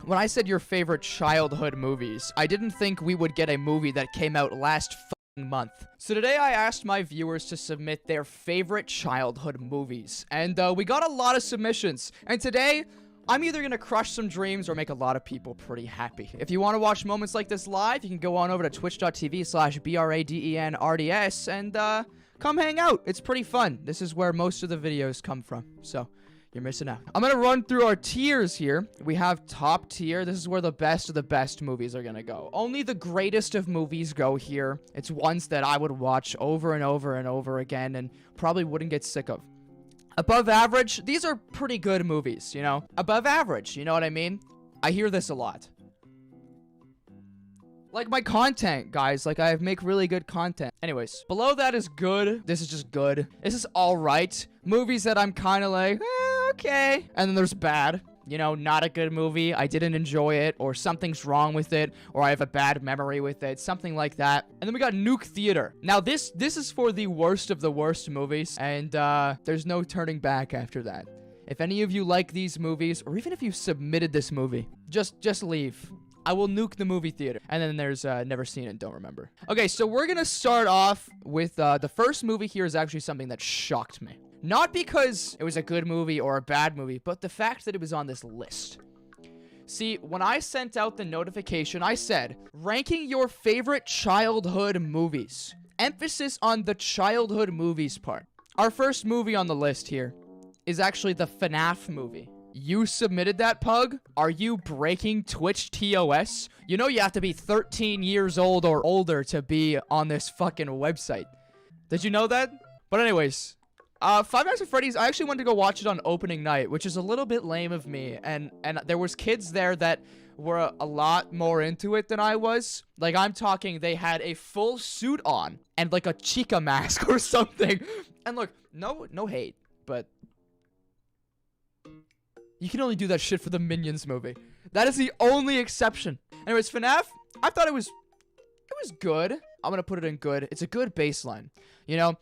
When I said your favorite childhood movies, I didn't think we would get a movie that came out last fucking month. So today I asked my viewers to submit their favorite childhood movies, and we got a lot of submissions. And today, I'm either gonna crush some dreams or make a lot of people pretty happy. If you want to watch moments like this live, you can go on over to twitch.tv/BRADENRDS and come hang out. It's pretty fun. This is where most of the videos come from, so you're missing out. I'm gonna run through our tiers here. We have top tier. This is where the best of the best movies are gonna go. Only the greatest of movies go here. It's ones that I would watch over and over and over again and probably wouldn't get sick of. Above average, these are pretty good movies, you know? Above average, you know what I mean? I hear this a lot. Like my content, guys. Like, I make really good content. Anyways, below that is good. This is just good. This is alright. Movies that I'm kind of like, okay. And then there's bad. You know, not a good movie. I didn't enjoy it, or something's wrong with it, or I have a bad memory with it, something like that. And then we got Nuke Theater. Now, this is for the worst of the worst movies, and there's no turning back after that. If any of you like these movies, or even if you submitted this movie, just leave. I will nuke the movie theater. And then there's Never Seen It, Don't Remember. Okay, so we're gonna start off with the first movie here is actually something that shocked me. Not because it was a good movie or a bad movie, but the fact that it was on this list. See, when I sent out the notification, I said, ranking your favorite childhood movies. Emphasis on the childhood movies part. Our first movie on the list here is actually the FNAF movie. You submitted that, Pug? Are you breaking Twitch TOS? You know you have to be 13 years old or older to be on this fucking website. Did you know that? But anyways, Five Nights at Freddy's, I actually went to go watch it on opening night, which is a little bit lame of me. And there was kids there that were a lot more into it than I was. Like, I'm talking, they had a full suit on and like a Chica mask or something. And look, no hate, but you can only do that shit for the Minions movie. That is the only exception. Anyways, FNAF, I thought it was good. I'm gonna put it in good. It's a good baseline. You know,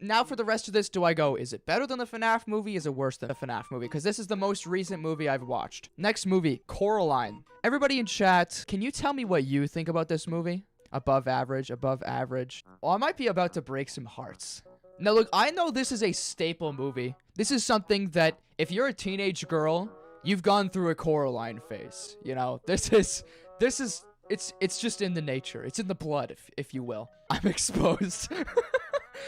now for the rest of this, do I go, is it better than the FNAF movie? Is it worse than the FNAF movie? Because this is the most recent movie I've watched. Next movie, Coraline. Everybody in chat, can you tell me what you think about this movie? Above average, above average. Well, I might be about to break some hearts. Now, look, I know this is a staple movie. This is something that, if you're a teenage girl, you've gone through a Coraline phase. You know, this is, it's just in the nature. It's in the blood, if you will. I'm exposed.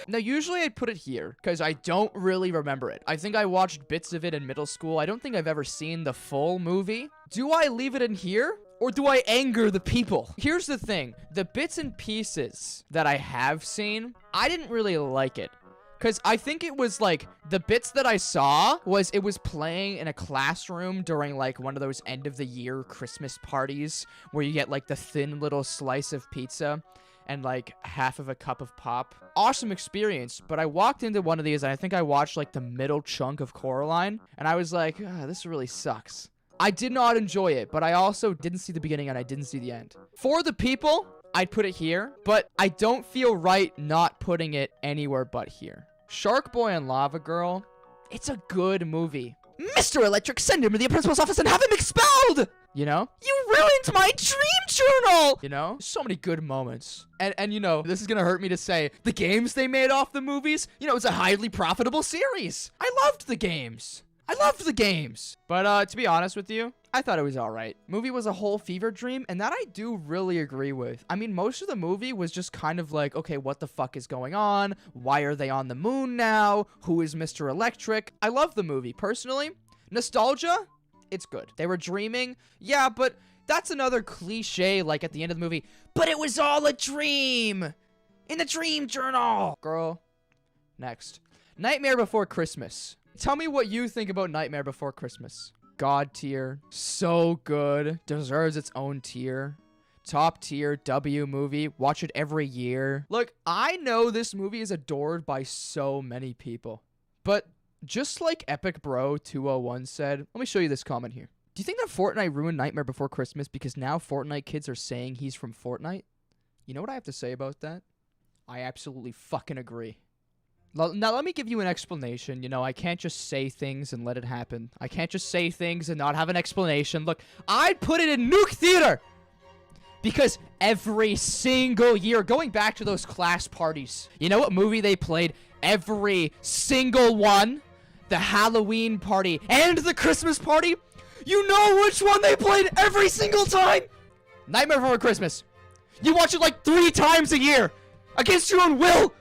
Now, usually I'd put it here, because I don't really remember it. I think I watched bits of it in middle school. I don't think I've ever seen the full movie. Do I leave it in here? Or do I anger the people? Here's the thing. The bits and pieces that I have seen, I didn't really like it. Because I think it was, like, the bits that I saw was it was playing in a classroom during, like, one of those end-of-the-year Christmas parties where you get, like, the thin little slice of pizza and, like, half of a cup of pop. Awesome experience, but I walked into one of these and I think I watched, like, the middle chunk of Coraline, and I was like, this really sucks. I did not enjoy it, but I also didn't see the beginning and I didn't see the end. For the people, I'd put it here, but I don't feel right not putting it anywhere but here. Sharkboy and Lava Girl, it's a good movie. Mr. Electric, send him to the principal's office and have him expelled! You know? You ruined my dream journal! You know? So many good moments. And you know, this is gonna hurt me to say, the games they made off the movies, you know, it's a highly profitable series. I loved the games. But to be honest with you, I thought it was alright. Movie was a whole fever dream, and that I do really agree with. I mean, most of the movie was just kind of like, okay, what the fuck is going on? Why are they on the moon now? Who is Mr. Electric? I love the movie, personally. Nostalgia? It's good. They were dreaming? Yeah, but that's another cliche, like at the end of the movie. But it was all a dream! In the dream journal! Girl. Next. Nightmare Before Christmas. Tell me what you think about Nightmare Before Christmas. God tier. So good. Deserves its own tier. Top tier W movie. Watch it every year. Look, I know this movie is adored by so many people. But just like Epic Bro 201 said, let me show you this comment here. Do you think that Fortnite ruined Nightmare Before Christmas because now Fortnite kids are saying he's from Fortnite? You know what I have to say about that? I absolutely fucking agree. Now, let me give you an explanation. You know, I can't just say things and let it happen. I can't just say things and not have an explanation. Look, I'd put it in Nuke Theater. Because every single year, going back to those class parties, you know what movie they played every single one? The Halloween party and the Christmas party? You know which one they played every single time? Nightmare Before Christmas. You watch it like 3 times a year. Against your own will.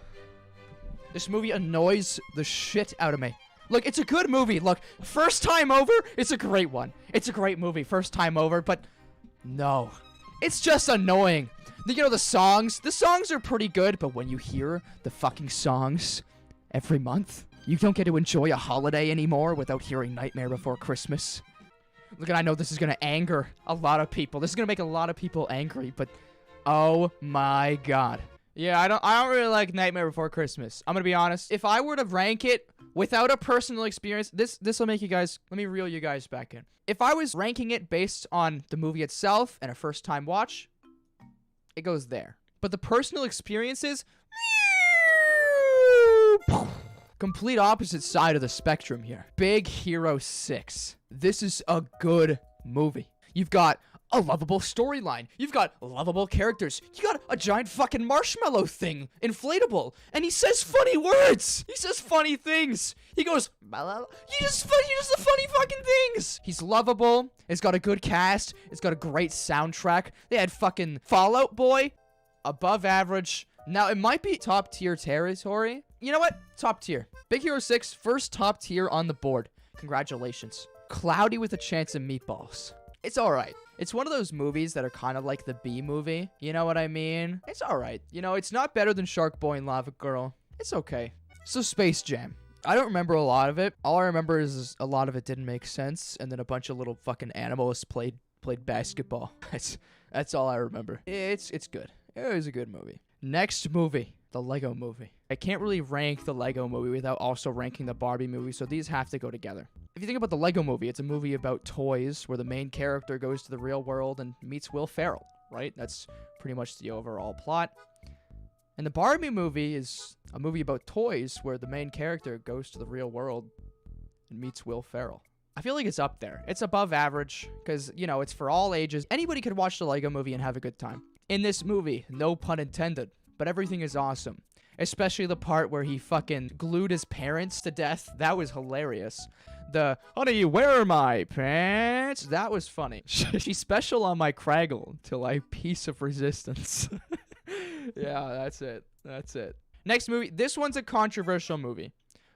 This movie annoys the shit out of me. Look, it's a good movie. Look, first time over, it's a great one. It's a great movie, first time over, but no. It's just annoying. You know, the songs are pretty good, but when you hear the fucking songs every month, you don't get to enjoy a holiday anymore without hearing Nightmare Before Christmas. Look, and I know this is gonna anger a lot of people. This is gonna make a lot of people angry, but oh my god. Yeah, I don't really like Nightmare Before Christmas. I'm gonna be honest. If I were to rank it without a personal experience, this will make you guys, let me reel you guys back in. If I was ranking it based on the movie itself and a first time watch, it goes there. But the personal experiences, complete opposite side of the spectrum here. Big Hero 6. This is a good movie. You've got a lovable storyline. You've got lovable characters. You got a giant fucking marshmallow thing, inflatable, and he says funny words. He says funny things. He goes, he does the funny fucking things. He's lovable. It's got a good cast. It's got a great soundtrack. They had fucking Fall Out Boy, above average. Now, it might be top tier territory. You know what? Top tier. Big Hero 6, first top tier on the board. Congratulations. Cloudy with a Chance of Meatballs. It's alright. It's one of those movies that are kind of like the B movie. You know what I mean? It's alright. You know, it's not better than Sharkboy and Lava Girl. It's okay. So Space Jam. I don't remember a lot of it. All I remember is a lot of it didn't make sense, and then a bunch of little fucking animals played basketball. That's all I remember. It's good. It was a good movie. Next movie, the Lego Movie. I can't really rank the Lego Movie without also ranking the Barbie movie, so these have to go together. If you think about the Lego Movie, it's a movie about toys where the main character goes to the real world and meets Will Ferrell, right? That's pretty much the overall plot. And the Barbie movie is a movie about toys where the main character goes to the real world and meets Will Ferrell. I feel like it's up there. It's above average because, you know, it's for all ages. Anybody could watch the Lego Movie and have a good time. In this movie, no pun intended, but everything is awesome. Especially the part where he fucking glued his parents to death. That was hilarious. The, honey, where are my pants? That was funny. She's special on my Craggle till I piece of resistance. Yeah, that's it. That's it. Next movie. This one's a controversial movie.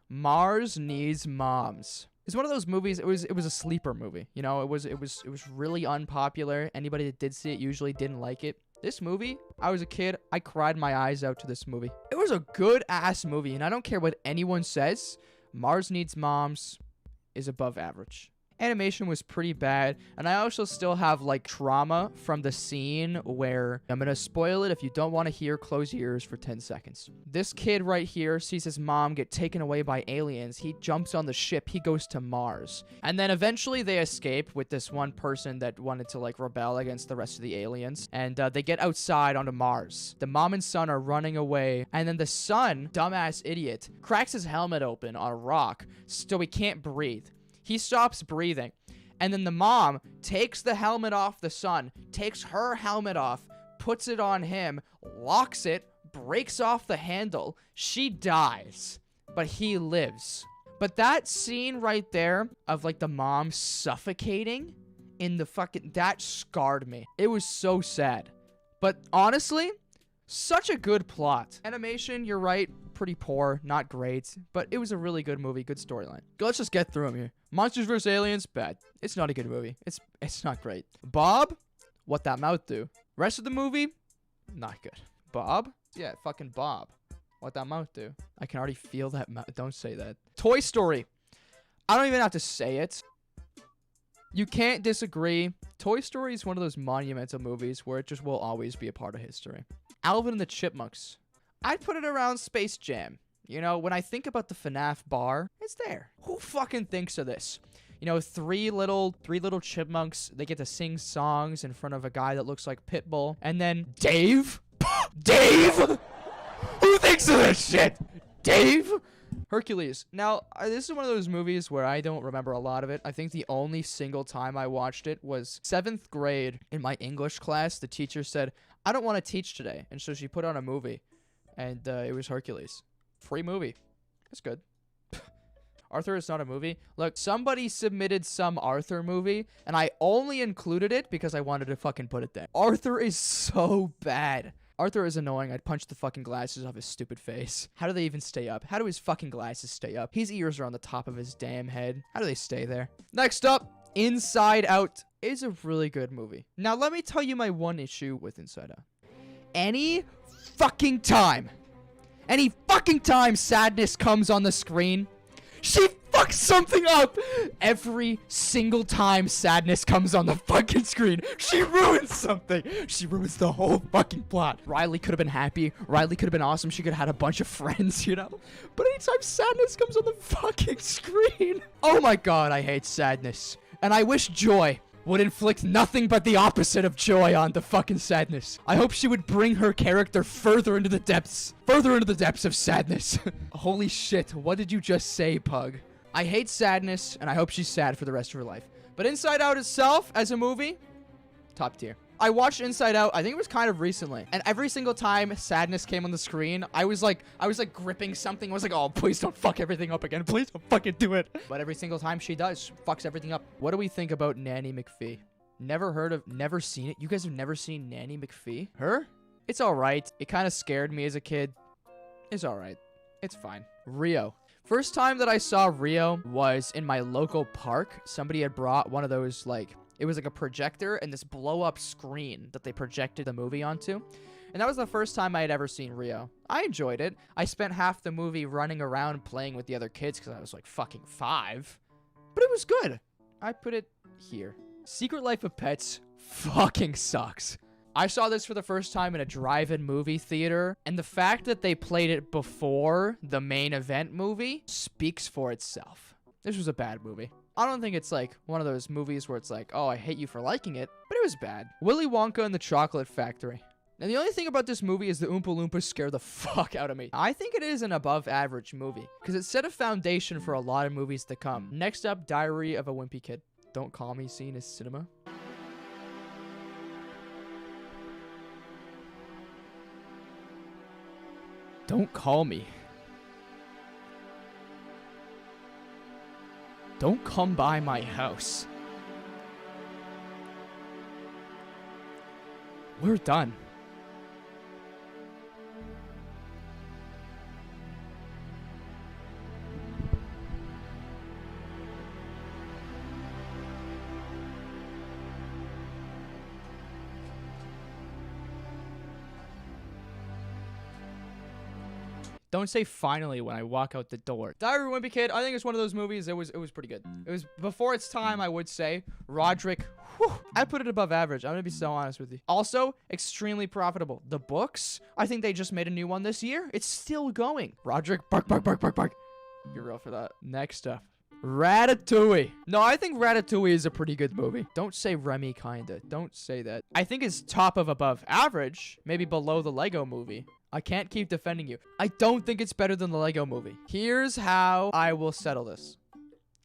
Mars Needs Moms. It's one of those movies. It was a sleeper movie. You know, it was really unpopular. Anybody that did see it usually didn't like it. This movie, I was a kid. I cried my eyes out to this movie. It was a good ass movie, and I don't care what anyone says. Mars Needs Moms is above average. Animation was pretty bad, and I also still have like trauma from the scene where I'm gonna spoil it. If you don't want to hear, close your ears for 10 seconds. This kid right here sees his mom get taken away by aliens. He jumps on the ship. He goes to Mars, and then eventually they escape with this one person that wanted to like rebel against the rest of the aliens, and they get outside onto Mars. The mom and son are running away, and then the son, dumbass idiot, cracks his helmet open on a rock so he can't breathe. He stops breathing, and then the mom takes the helmet off the son, takes her helmet off, puts it on him, locks it, breaks off the handle. She dies, but he lives. But that scene right there of like the mom suffocating in the fucking, that scarred me. It was so sad. But honestly, such a good plot. Animation, you're right, pretty poor, not great, but it was a really good movie, good storyline. Let's just get through them here. Monsters vs. Aliens, bad. It's not a good movie. It's not great. Bob, What That Mouth Do. Rest of the movie, not good. Bob? Yeah, fucking Bob. What That Mouth Do. I can already feel that mouth. Don't say that. Toy Story. I don't even have to say it. You can't disagree. Toy Story is one of those monumental movies where it just will always be a part of history. Alvin and the Chipmunks. I'd put it around Space Jam. You know, when I think about the FNAF bar, it's there. Who fucking thinks of this? You know, three little chipmunks, they get to sing songs in front of a guy that looks like Pitbull. And then Dave? Dave? Who thinks of this shit? Dave? Hercules. Now, this is one of those movies where I don't remember a lot of it. I think the only single time I watched it was 7th grade in my English class. The teacher said, I don't want to teach today. And so she put on a movie. And it was Hercules. Free movie. It's good. Arthur is not a movie. Look, somebody submitted some Arthur movie, and I only included it because I wanted to fucking put it there. Arthur is so bad. Arthur is annoying. I'd punch the fucking glasses off his stupid face. How do they even stay up? How do his fucking glasses stay up? His ears are on the top of his damn head. How do they stay there? Next up, Inside Out is a really good movie. Now, let me tell you my one issue with Inside Out. Any fucking time sadness comes on the screen, she fucks something up. Every single time sadness comes on the fucking screen, she ruins something. She ruins the whole fucking plot. Riley could have been happy. Riley could have been awesome. She could have had a bunch of friends, you know? But anytime sadness comes on the fucking screen. Oh my god, I hate sadness. And I wish joy would inflict nothing but the opposite of joy on the fucking sadness. I hope she would bring her character further into the depths of sadness. Holy shit, what did you just say, Pug? I hate sadness, and I hope she's sad for the rest of her life. But Inside Out itself, as a movie, top tier. I watched Inside Out, I think it was kind of recently, and every single time sadness came on the screen, I was like gripping something. I was like, oh, please don't fuck everything up again. Please don't fucking do it. But every single time she does, fucks everything up. What do we think about Nanny McPhee? Never seen it. You guys have never seen Nanny McPhee? Her? It's all right. It kind of scared me as a kid. It's all right. It's fine. Rio. First time that I saw Rio was in my local park. Somebody had brought one of those, like, it was like a projector and this blow-up screen that they projected the movie onto. And that was the first time I had ever seen Rio. I enjoyed it. I spent half the movie running around playing with the other kids because I was like fucking 5. But it was good. I put it here. Secret Life of Pets fucking sucks. I saw this for the first time in a drive-in movie theater, and the fact that they played it before the main event movie speaks for itself. This was a bad movie. I don't think it's like one of those movies where it's like, oh, I hate you for liking it, but it was bad. Willy Wonka and the Chocolate Factory. And the only thing about this movie is the Oompa Loompas scare the fuck out of me. I think it is an above average movie because it set a foundation for a lot of movies to come. Next up, Diary of a Wimpy Kid. Don't Call Me seen as cinema. Don't call me. Don't come by my house. We're done. Don't say finally when I walk out the door. Diary of a Wimpy Kid, I think it's one of those movies. It was pretty good. It was before its time, I would say. Roderick, whew, I'd put it above average. I'm gonna be so honest with you. Also, extremely profitable. The books, I think they just made a new one this year. It's still going. Roderick, bark, bark, bark, bark, bark. You're real for that. Next up. Ratatouille. No, I think Ratatouille is a pretty good movie. Don't say Remy kinda. Don't say that. I think it's top of above average. Maybe below the Lego movie. I can't keep defending you. I don't think it's better than the Lego movie. Here's how I will settle this.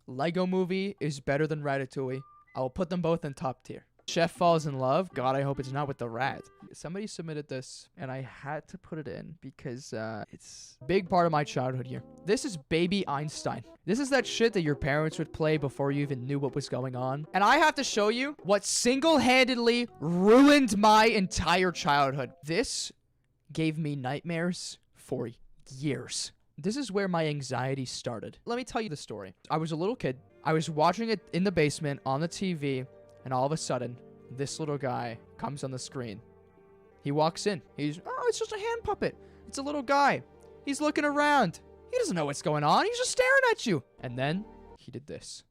Lego movie is better than Ratatouille. I will put them both in top tier. Chef Falls in Love. God, I hope it's not with the rat. Somebody submitted this, and I had to put it in because it's a big part of my childhood here. This is Baby Einstein. This is that shit that your parents would play before you even knew what was going on. And I have to show you what single-handedly ruined my entire childhood. This gave me nightmares for years. This is where my anxiety started. Let me tell you the story. I was a little kid. I was watching it in the basement on the TV, and all of a sudden, this little guy comes on the screen. He walks in. Oh, it's just a hand puppet. It's a little guy. He's looking around. He doesn't know what's going on. He's just staring at you. And then he did this.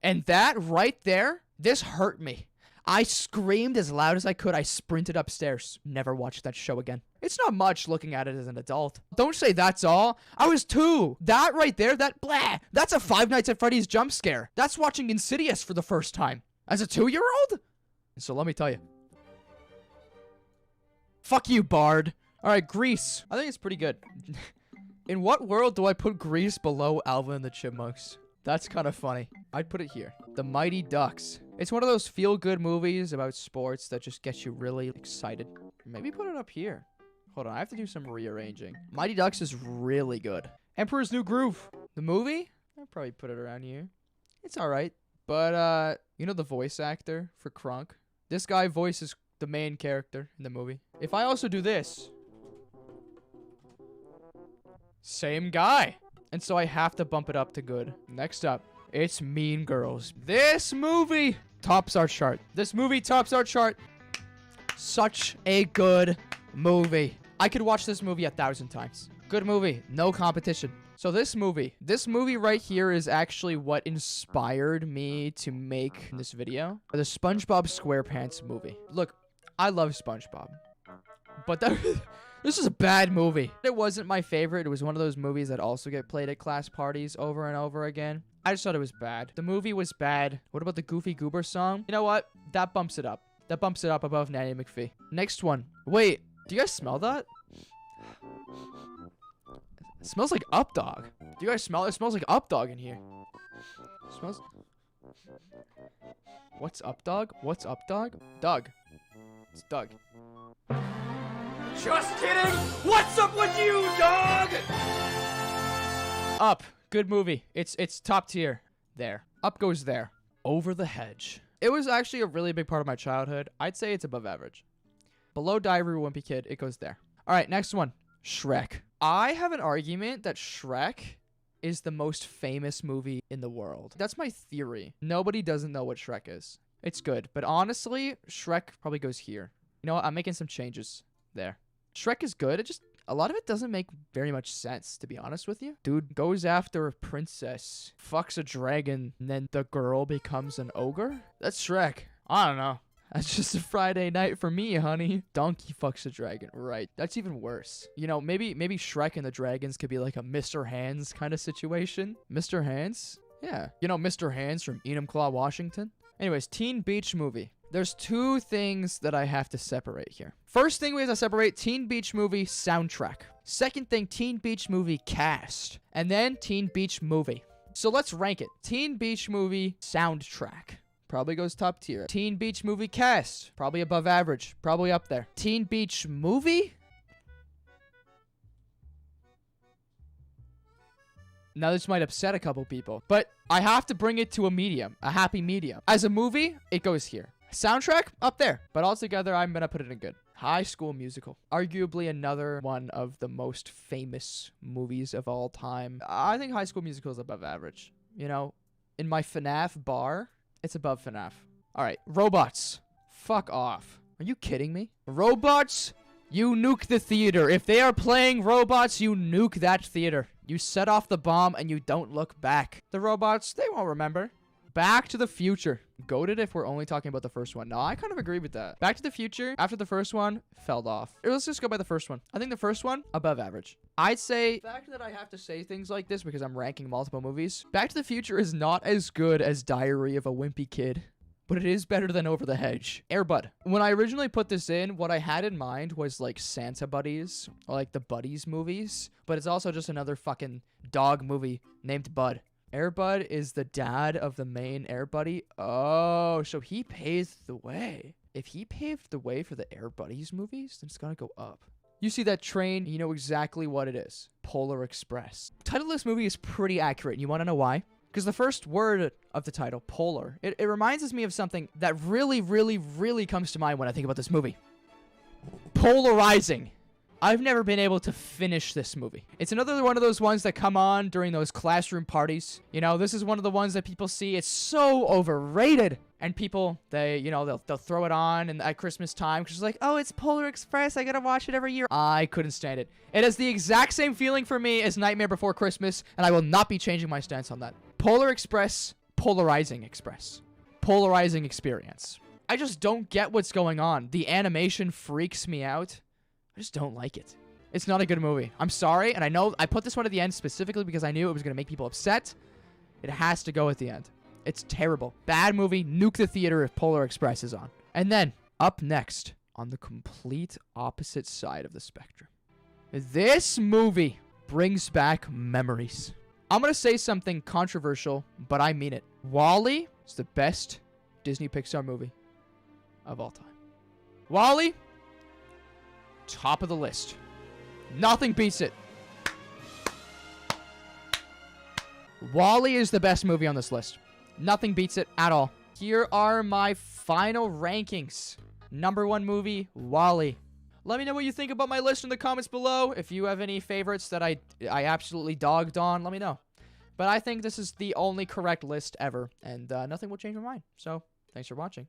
And that right there, this hurt me. I screamed as loud as I could. I sprinted upstairs. Never watched that show again. It's not much looking at it as an adult. Don't say that's all. I was 2. That right there, that's a Five Nights at Freddy's jump scare. That's watching Insidious for the first time. As a 2-year-old? So let me tell you. Fuck you, Bard. All right, Grease. I think it's pretty good. In what world do I put Grease below Alvin and the Chipmunks? That's kind of funny. I'd put it here. The Mighty Ducks. It's one of those feel-good movies about sports that just gets you really excited. Maybe put it up here. Hold on, I have to do some rearranging. Mighty Ducks is really good. Emperor's New Groove. The movie? I'll probably put it around here. It's all right. But, you know the voice actor for Kronk? This guy voices the main character in the movie. If I also do this... Same guy. And so I have to bump it up to good. Next up, it's Mean Girls. This movie tops our chart. This movie tops our chart. Such a good movie. I could watch this movie 1,000 times. Good movie. No competition. So this movie right here is actually what inspired me to make this video. The SpongeBob SquarePants movie. Look, I love SpongeBob. But this is a bad movie. It wasn't my favorite. It was one of those movies that also get played at class parties over and over again. I just thought it was bad. The movie was bad. What about the Goofy Goober song? You know what? That bumps it up. That bumps it up above Nanny McPhee. Next one. Wait, do you guys smell that? It smells like Updog. Do you guys smell it? It smells like Updog in here. It smells... What's Updog? What's Updog? Doug. It's Doug. Just kidding! What's up with you, dog? Up. Good movie. It's top tier. There. Up goes there. Over the Hedge. It was actually a really big part of my childhood. I'd say it's above average. Below Diary of a Wimpy Kid, it goes there. All right, next one. Shrek. I have an argument that Shrek is the most famous movie in the world. That's my theory. Nobody doesn't know what Shrek is. It's good, but honestly, Shrek probably goes here. You know what? I'm making some changes there. Shrek is good. It just, a lot of it doesn't make very much sense, to be honest with you. Dude goes after a princess, fucks a dragon, and then the girl becomes an ogre? That's Shrek. I don't know. That's just a Friday night for me, honey. Donkey fucks a dragon. Right. That's even worse. You know, maybe Shrek and the dragons could be like a Mr. Hands kind of situation. Mr. Hands? Yeah. You know Mr. Hands from Enumclaw, Washington? Anyways, Teen Beach Movie. There's two things that I have to separate here. First thing we have to separate, Teen Beach Movie soundtrack. Second thing, Teen Beach Movie cast. And then Teen Beach Movie. So let's rank it. Teen Beach Movie soundtrack. Probably goes top tier. Teen Beach Movie cast. Probably above average. Probably up there. Teen Beach Movie? Now this might upset a couple people, but I have to bring it to a medium. A happy medium. As a movie, it goes here. Soundtrack? Up there. But altogether, I'm gonna put it in good. High School Musical. Arguably another one of the most famous movies of all time. I think High School Musical is above average. You know, in my FNAF bar... It's above FNAF. Alright, robots. Fuck off. Are you kidding me? Robots, you nuke the theater. If they are playing robots, you nuke that theater. You set off the bomb and you don't look back. The robots, they won't remember. Back to the Future. Goated if we're only talking about the first one. No, I kind of agree with that. Back to the Future, after the first one, fell off. Let's just go by the first one. I think the first one, above average. I'd say, the fact that I have to say things like this because I'm ranking multiple movies, Back to the Future is not as good as Diary of a Wimpy Kid, but it is better than Over the Hedge. Air Bud. When I originally put this in, what I had in mind was like Santa Buddies, or like the Buddies movies, but it's also just another fucking dog movie named Bud. Air Bud is the dad of the main Air Buddy. Oh, so he paved the way. If he paved the way for the Air Buddies movies, then it's gotta go up. You see that train, you know exactly what it is. Polar Express. The title of this movie is pretty accurate. And you want to know why? Because the first word of the title, polar, it reminds me of something that really, really, really comes to mind when I think about this movie. Polarizing. I've never been able to finish this movie. It's another one of those ones that come on during those classroom parties. You know, this is one of the ones that people see. It's so overrated. And people, they'll throw it on and at Christmas time because it's like, oh, it's Polar Express. I gotta watch it every year. I couldn't stand it. It has the exact same feeling for me as Nightmare Before Christmas, and I will not be changing my stance on that. Polar Express, polarizing express. Polarizing experience. I just don't get what's going on. The animation freaks me out. I just don't like it. It's not a good movie. I'm sorry, and I know I put this one at the end specifically because I knew it was going to make people upset. It has to go at the end. It's terrible. Bad movie. Nuke the theater if Polar Express is on. And then, up next, on the complete opposite side of the spectrum, This movie brings back memories. I'm going to say something controversial, but I mean it. WALL-E is the best Disney Pixar movie of all time. WALL-E, top of the list. Nothing beats it. WALL-E is the best movie on this list. Nothing beats it at all. Here are my final rankings. Number 1 movie, WALL-E. Let me know what you think about my list in the comments below. If you have any favorites that I absolutely dogged on, let me know. But I think this is the only correct list ever, and nothing will change my mind. So, thanks for watching.